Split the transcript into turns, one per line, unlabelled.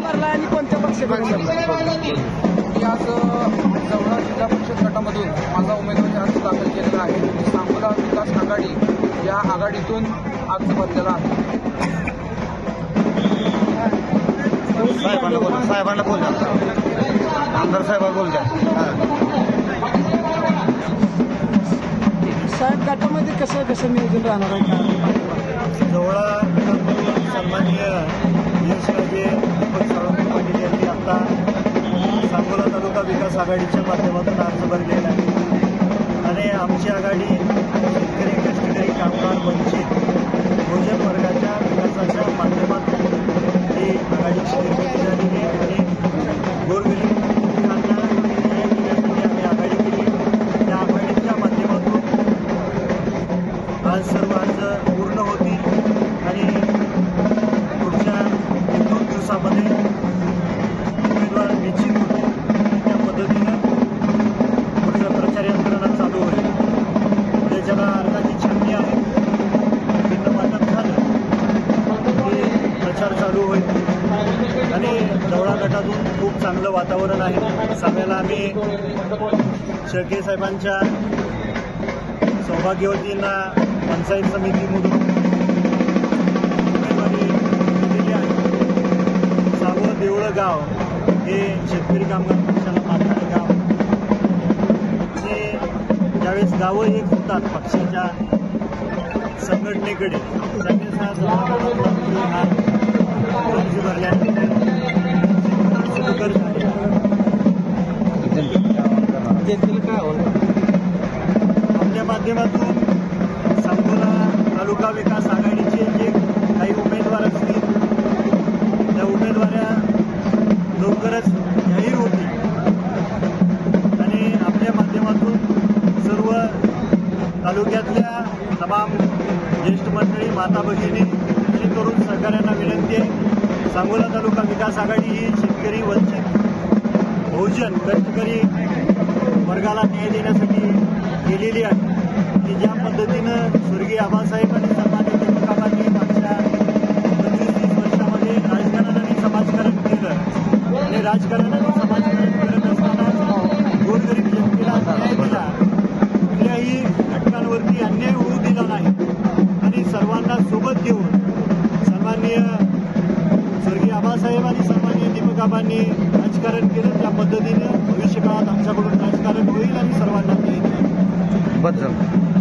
भरला आणि कोणत्या पक्षाकडून
मी आज जवळा जिल्हा परिषद गटामधून माझा उमेदवारी अर्ज दाखल केलेला आहे. सांगोला विकास आघाडी या आघाडीतून अर्ज भरलेला आहे.
साहेबांना बोलता आमदार साहेबांना बोलता
साहेब गटामध्ये कसं नियोजन राहणार आहे का?
जवळा सन्माननीय यशराजे दीपक सावंत पाटील यांनी आता सांगोला तालुका विकास आघाडीच्या माध्यमातून अर्ज भरलेला आहे आणि आमची आघाडी शेतकरी कष्टकरी कामगार वंचित बहुजन वर्गाच्या विकासाच्या माध्यमातून ही आघाडीची निर्मिती झालेली आहे आणि गोरगरीब लोकांना न्याय देण्यासाठी आम्ही आघाडी केली. त्या आघाडीच्या माध्यमातून आज सर्व अर्ज पूर्ण होतील आणि पुढच्या 1-2 दिवसामध्ये उमेदवार निश्चित होतील. त्या पद्धतीनं पुढचं प्रचार यंत्रणा चालू होईल. पुढे ज्याला अर्जाची छाननी आहे तिथं वाटप झालं की प्रचार चालू होईल आणि जवळा गटातून खूप चांगलं वातावरण आहे. साम्याला आम्ही शेळके साहेबांच्या सौभाग्यवतींना पंचायत समितीमधून उमेदवारी दिलेली आहे. सावं देवळं गाव हे शेतकरी कामगार पक्षाला मानणारे गाव ते ज्यावेळेस गावं एक होतात पक्षाच्या संघटनेकडे त्यावेळेस हा जवळ अर्ज भरल्यानंतर सुखकर झाले. आपल्या माध्यमातून सांगोला तालुका विकास आघाडीचे जे काही उमेदवार असतील त्या उमेदवाऱ्या लवकरच जाहीर होतील आणि आपल्या माध्यमातून सर्व तालुक्यातल्या तमाम ज्येष्ठ मंडळी माता भगिनी आणि तरुण सहकाऱ्यांना विनंती आहे. सांगोला तालुका विकास आघाडी ही शेतकरी वंचित बहुजन कष्टकरी वर्गाला न्याय देण्यासाठी केलेली आहे की ज्या पद्धतीनं स्वर्गीय आबासाहेब आणि सन्माननीय दीपकाबांनी मागच्या 25-30 वर्षामध्ये राजकारणाने समाजकारण केलं आणि राजकारणाने समाजकारण करत असताना गोरगरीब जनतेला न्याय दिला. कुठल्याही घटकांवरती अन्याय होऊ दिला नाही आणि सर्वांना सोबत घेऊन सन्माननीय स्वर्गीय आबासाहेब आणि सन्माननीय दीपकाबांनी राजकारण केलं. त्या पद्धतीनं भविष्यकाळात आमच्याकडून राजकारण होईल आणि सर्वांना न्याय दिला.